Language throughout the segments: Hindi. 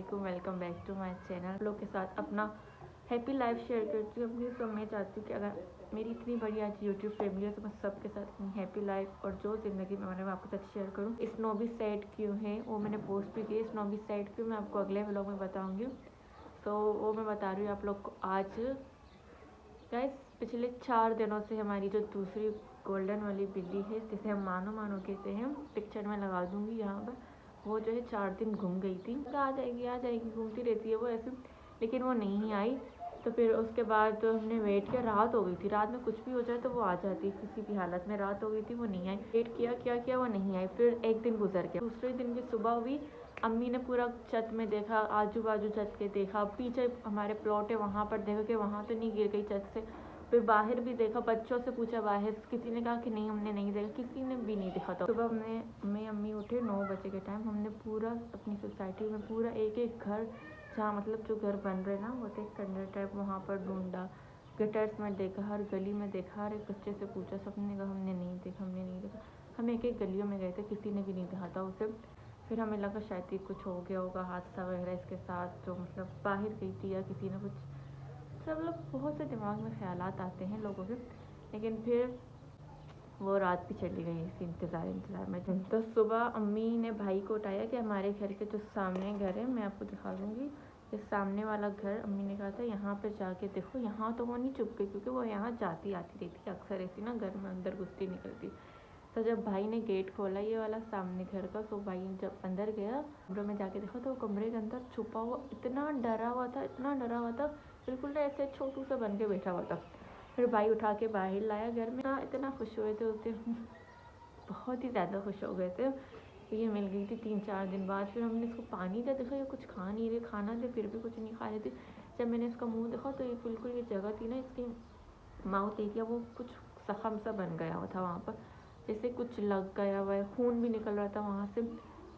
वालेकुम, welcome back to my channel. लोग के साथ अपना हैप्पी लाइफ शेयर करती हूँ अपनी। तो मैं चाहती हूँ कि अगर मेरी इतनी बड़ी आज यूट्यूब फैमिली है तो मैं सबके साथ अपनी हैप्पी लाइफ और जो ज़िंदगी में मैंने आपके साथ शेयर करूँ। स्नोबीसाइड क्यों है वो मैंने पोस्ट भी की। स्नोबीसाइड क्यों मैं आपको अगले व्लॉग में बताऊँगी। तो वो मैं बता रही हूँ आप लोग को आज। गाइस पिछले 4 दिनों से हमारी जो दूसरी गोल्डन वाली बिल्ली है, जिसे हम मानो मानो कहते हैं, पिक्चर में लगा दूंगी यहाँ पर, वो जो है 4 दिन घूम गई थी। आ जाएगी घूमती रहती है वो ऐसे, लेकिन वो नहीं आई। तो फिर उसके बाद हमने वेट किया। रात हो गई थी, रात में कुछ भी हो जाए तो वो आ जाती है किसी भी हालत में। रात हो गई थी, वो नहीं आई। वेट किया वो नहीं आई। फिर एक दिन गुजर गया। दूसरे दिन की सुबह हुई, अम्मी ने पूरा छत में देखा, आजू बाजू छत के देखा, पीछे हमारे प्लॉट है वहाँ पर देखा कि वहाँ तो नहीं गिर गई छत से। फिर बाहर भी देखा, बच्चों से पूछा बाहर, किसी ने कहा कि नहीं हमने नहीं देखा, किसी ने भी नहीं देखा। था सुबह मैं अम्मी उठे 9 बजे के टाइम। हमने पूरा अपनी सोसाइटी में पूरा एक एक घर, जहाँ मतलब जो घर बन रहे ना होते कंडर टाइप, वहाँ पर ढूंढा। गटर्स में देखा, हर गली में देखा, हर एक बच्चे से पूछा, सबने कहा हमने नहीं देखा। हम एक एक गलियों में गए थे, किसी ने भी नहीं देखा था उसे। फिर हमें लगा शायद ही कुछ हो गया होगा, हादसा वगैरह इसके साथ, जो मतलब बाहर गई थी या किसी ने कुछ, सब लोग बहुत से दिमाग में ख्यालात आते हैं लोगों के। लेकिन फिर वो रात भी चली गई इसी इंतज़ार में। तो सुबह अम्मी ने भाई को उठाया कि हमारे घर के जो सामने घर है, मैं आपको दिखा दूँगी, ये सामने वाला घर, अम्मी ने कहा था यहाँ पर जाके देखो। यहाँ तो वो नहीं चुप गई, क्योंकि वो यहाँ जाती आती रहती है अक्सर ऐसी ना, घर में अंदर घुसती निकलती। तो जब भाई ने गेट खोला ये वाला सामने घर का, तो भाई जब अंदर गया, कमरे में जाके देखा तो वो कमरे के अंदर छुपा हुआ, इतना डरा हुआ था, बिल्कुल ऐसे छोटू सा बन के बैठा हुआ था। फिर भाई उठा के बाहर लाया घर में। इतना खुश हुए थे उस दिन, बहुत ही ज़्यादा खुश हो गए थे। ये मिल गई थी 3-4 दिन बाद। फिर हमने इसको पानी दिया, देखा ये कुछ खा नहीं रही, खाना दे फिर भी कुछ नहीं खा रही थी। जब मैंने इसका मुँह देखा तो ये बिल्कुल ये जगह थी ना इसकी माउथ एरिया, वो कुछ जख्म सा बन गया हुआ था वहाँ पर, जैसे कुछ लग गया हुआ है, खून भी निकल रहा था वहाँ से।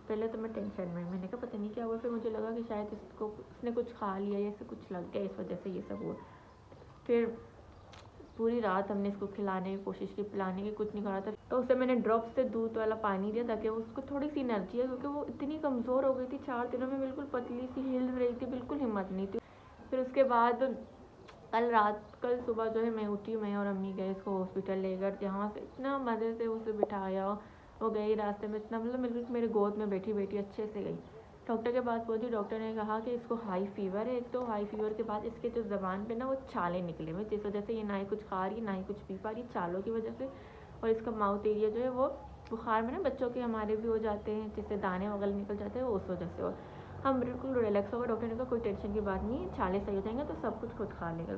पहले तो मैं टेंशन में, मैंने कहा पता नहीं क्या हुआ। फिर मुझे लगा कि शायद इसने कुछ खा लिया या इसे कुछ लग गया, इस वजह से ये सब हुआ। फिर पूरी रात हमने इसको खिलाने की कोशिश की, पिलाने की, कुछ नहीं खा रहा था। तो उसे मैंने ड्रॉप से दूध वाला पानी दिया ताकि उसको थोड़ी सी एनर्जी है, क्योंकि वो इतनी कमज़ोर हो गई थी 4 दिनों में, बिल्कुल पतली सी हिल रही थी, बिल्कुल हिम्मत नहीं थी। फिर उसके बाद कल सुबह जो है मैं उठी, मैं और अम्मी गए इसको हॉस्पिटल लेकर, जहाँ से इतना मज़े से उसे बिठाया। वो गई रास्ते में, इतना मतलब मेरे गोद में बैठी अच्छे से गई। डॉक्टर के पास पहुंची, डॉक्टर ने कहा कि इसको हाई फीवर है। एक तो हाई फीवर के बाद इसके जो ज़बान पे ना वो छाले निकले हुए, जिस वजह से ये ना ही कुछ खा रही ना ही कुछ पी पा रही, छालों की वजह से। और इसका माउथ एरिया जो है वो बुखार में ना बच्चों के हमारे भी हो जाते हैं, जिससे दाने वगैरह निकल जाते हैं, वो उस वजह से। और हम बिल्कुल रिलैक्स हो गए। डॉक्टर ने कहा कोई टेंशन की बात नहीं है, छाले सही हो जाएंगे तो सब कुछ खुद खा लेगा।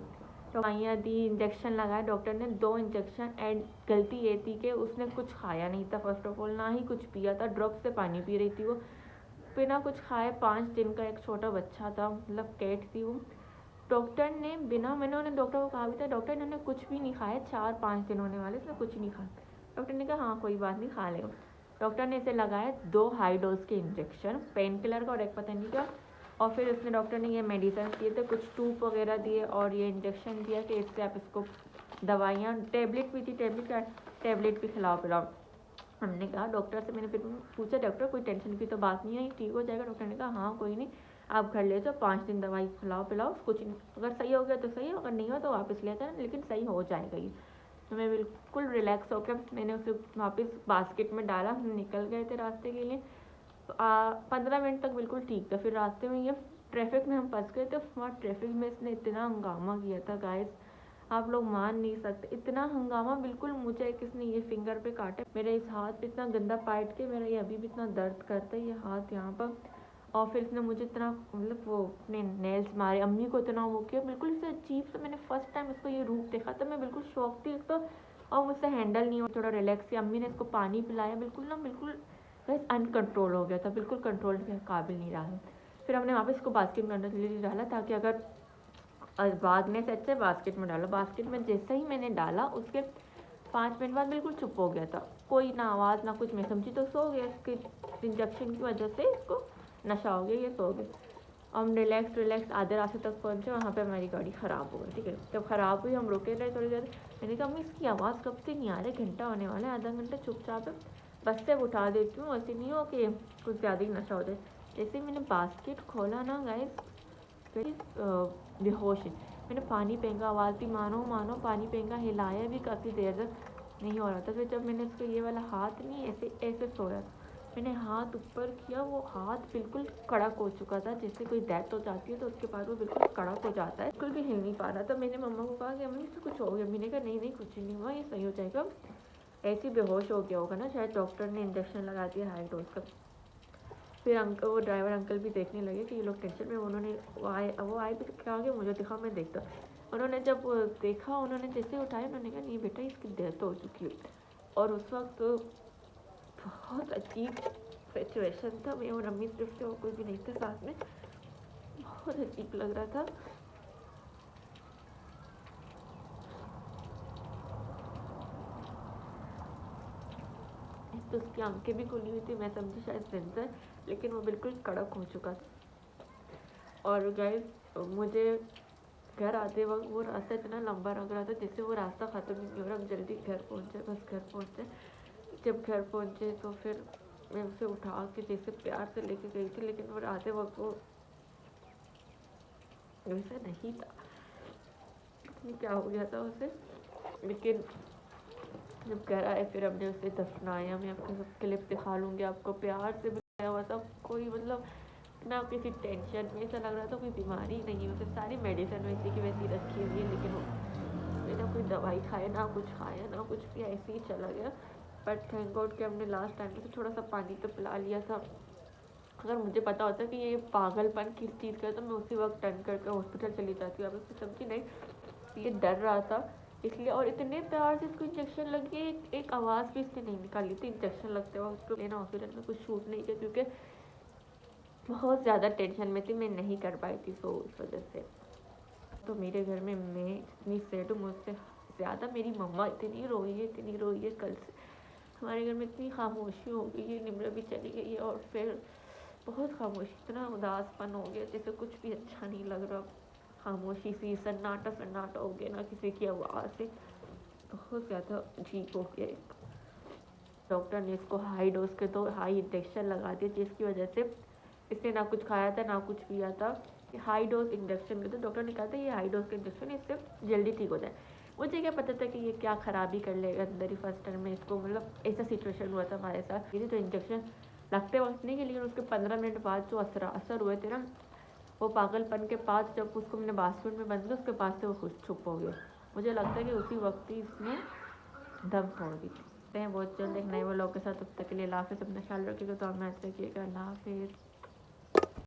दवाइयाँ दी, इंजेक्शन लगाया डॉक्टर ने 2 इंजेक्शन। एंड गलती ये थी कि उसने कुछ खाया नहीं था, फर्स्ट ऑफ ऑल, ना ही कुछ पिया था, ड्रॉप से पानी पी रही थी वो, बिना कुछ खाए। 5 दिन का एक छोटा बच्चा था, मतलब कैट थी वो। डॉक्टर ने मैंने उन्हें डॉक्टर को कहा भी था, डॉक्टर इन्होंने कुछ भी नहीं खाया, 4-5 दिन होने वाले, इसने कुछ नहीं खाया। डॉक्टर ने कहा हाँ कोई बात नहीं, खा लेगा। डॉक्टर ने इसे लगाया 2 हाई डोज के इंजेक्शन, पेन किलर का और एक पता नहीं क्या। और फिर उसने डॉक्टर ने ये मेडिसिन दिए थे, कुछ टूप वगैरह दिए और ये इंजेक्शन दिया कि इससे आप इसको दवाइयाँ, टैबलेट भी थी, टैबलेट भी खिलाओ पिलाओ। हमने कहा डॉक्टर से, मैंने फिर पूछा डॉक्टर कोई टेंशन की तो बात नहीं है, ठीक हो जाएगा। डॉक्टर ने कहा हाँ कोई नहीं, आप घर ले जाओ, 5 दिन दवाई खिलाओ पिलाओ, कुछ नहीं, अगर सही हो गया तो सही, अगर नहीं हो तो वापस ले जाना, लेकिन सही हो जाएगा ये। तो मैं बिल्कुल रिलैक्स होकर मैंने उसे वापस बास्केट में डाला। हम निकल गए थे रास्ते के लिए। 15 मिनट तक बिल्कुल ठीक था। फिर रास्ते में ये ट्रैफिक में हम फंस गए थे। वहाँ ट्रैफिक में इसने इतना हंगामा किया था गाइस, आप लोग मान नहीं सकते, इतना हंगामा। बिल्कुल मुझे किसने ये फिंगर पे काटा, मेरे इस हाथ पे इतना गंदा पाइट के, मेरा ये अभी भी इतना दर्द करता है ये हाथ यहाँ पर। और फिर इसने मुझे इतना मतलब वो अपने नेल्स मारे, अम्मी को इतना वो किया, बिल्कुल इसे अजीब से। मैंने फर्स्ट टाइम इसको ये रूप देखा था, मैं बिल्कुल शॉक थी एक तो, और मुझसे हैंडल नहीं हो, थोड़ा रिलैक्स थी। अम्मी ने इसको पानी पिलाया, बिल्कुल अनकंट्रोल हो गया था, बिल्कुल कंट्रोल के काबिल नहीं रहा। फिर हमने वापस इसको बास्केट में अंदर के लिए डाला, ताकि अगर भागने से अच्छा बास्केट में डालो। बास्केट में जैसे ही मैंने डाला उसके 5 मिनट बाद बिल्कुल चुप हो गया था, कोई ना आवाज़ ना कुछ। मैं समझी तो सो गया, इसके इंजेक्शन की वजह से इसको नशा हो गया, ये सो गए। हम रिलैक्स आधे रास्ते तक पहुँचे, वहाँ पे हमारी गाड़ी ख़राब हो गई। ठीक है, जब ख़राब हुई हम रुके रहे थोड़ी देर। मैंने कहा अम्मी इसकी आवाज़ कब से नहीं आ रही, घंटा होने वाला है, आधा घंटा चुपचाप है, बस से उठा देती हूँ, ऐसे नहीं हो कि कुछ ज़्यादा ही नशा हो जाए। जैसे मैंने बास्केट खोला ना गाइस, फिर बेहोश है। मैंने पानी फेंका, आवाज़ दी मानो मानो, पानी फेंका, हिलाया भी काफ़ी देर तक नहीं हो रहा था। फिर जब मैंने उसको ये वाला हाथ नहीं ऐसे ऐसे सोया, मैंने हाथ ऊपर किया, वो हाथ बिल्कुल कड़क हो चुका था। जैसे कोई डेथ हो जाती है तो उसके बाद वो बिल्कुल कड़क हो जाता है, बिल्कुल भी हिल नहीं पा रहा था। मैंने मम्मा को कहा कि मम्मी इससे कुछ हो गया। मैंने कहा नहीं नहीं कुछ नहीं हुआ, ये सही हो जाएगा, ऐसे बेहोश हो गया होगा ना, शायद डॉक्टर ने इंजेक्शन लगा दिया हाई डोज का। फिर अंकल, वो ड्राइवर अंकल भी देखने लगे कि ये लोग टेंशन में, उन्होंने वो आए भी क्या गया, मुझे दिखा, मैं देखता। उन्होंने जब देखा, उन्होंने जैसे उठाया, उन्होंने कहा नहीं बेटा इसकी डेथ हो चुकी है। और उस वक्त बहुत अजीब सिचुएशन था। मैं और अम्मी सिर्फ थे, और कोई भी नहीं थे साथ में। बहुत अजीब लग रहा था। तो उसकी आंखें भी खुली हुई थी, मैं समझी शायद जिंदा है, लेकिन वो बिल्कुल कड़क हो चुका था। और गाइस मुझे घर आते वक्त वो रास्ता इतना लंबा लग रहा था, जैसे वो रास्ता ख़त्म ही नहीं हो रहा, हम जल्दी घर पहुँचे, बस घर पहुँचे। जब घर पहुँचे तो फिर मैं उसे उठा के जैसे प्यार से लेके गई थी, लेकिन वो आते वक्त वो वैसा नहीं था, क्या हो गया था उसे। लेकिन जब घर आए फिर हमने उसे दफनाया। मैं आपको सब क्लिप दिखा लूँगी आपको, प्यार से बनाया हुआ था, कोई मतलब ना किसी टेंशन में, ऐसा लग रहा था कोई बीमारी नहीं है उसे। सारी मेडिसिन वैसी की वैसी रखी हुई है, लेकिन वो ना कोई दवाई खाए, ना कुछ खाया, ना कुछ भी, ऐसे ही चला गया। बट थैंक गॉड कि हमने लास्ट टाइम में से थोड़ा सा पानी तो पिला लिया था। अगर मुझे पता होता कि ये पागलपन किस चीज़ का है तो मैं उसी वक्त टर्न करके हॉस्पिटल चली जाती हूँ। अब उसको समझी नहीं, ये डर रहा था इसलिए। और इतने प्यार से इसको इंजेक्शन लगी, एक आवाज़ भी इसने नहीं निकाली थी इंजेक्शन लगते वक्त। उसको लेना हॉस्पिटल में कुछ शूट नहीं किया, क्योंकि बहुत ज़्यादा टेंशन में थी, मैं नहीं कर पाई थी, सो उस वजह से। तो मेरे घर में मैं इतनी सैड हूँ, मुझसे ज़्यादा मेरी मम्मा इतनी रोई है, इतनी रोई है। कल से हमारे घर में इतनी खामोशी हो गई है, निम्रा भी चली गई है, और फिर बहुत खामोशी, इतना उदासपन हो गया, जैसे कुछ भी अच्छा नहीं लग रहा। खामोशी सी, सन्नाटा सन्नाटा हो गया, ना किसी की आवाज़ से, बहुत ज़्यादा अजीब हो गया। एक डॉक्टर ने इसको हाई डोज के तो हाई इंजेक्शन लगा दिए, जिसकी वजह से इसने ना कुछ खाया था ना कुछ पिया था। हाई डोज इंजेक्शन के तो डॉक्टर ने कहा था ये हाई डोज का इंजेक्शन, इससे जल्दी ठीक हो जाए। मुझे क्या पता था कि ये क्या खराबी कर लेगा अंदर ही फर्स्ट टाइम में इसको, मतलब ऐसा सिचुएशन हुआ था हमारे साथ। ये तो इंजेक्शन लगते वक्त नहीं, लेकिन उसके 15 मिनट बाद जो असर हुए थे ना, वो पागलपन के बाद जब उसको मैंने बाथरूम में बंद किया, उसके बाद से वो खुद चुप हो गया। मुझे लगता है कि उसी वक्त ही इसने दम तोड़ दी थी। बहुत जल्द एक नए व्लॉग के साथ, तब तक के लिए अल्लाह हाफिज़। अपना ख्याल रखिएगा, तो हमें रखिएगा, अल्लाह हाफिज़।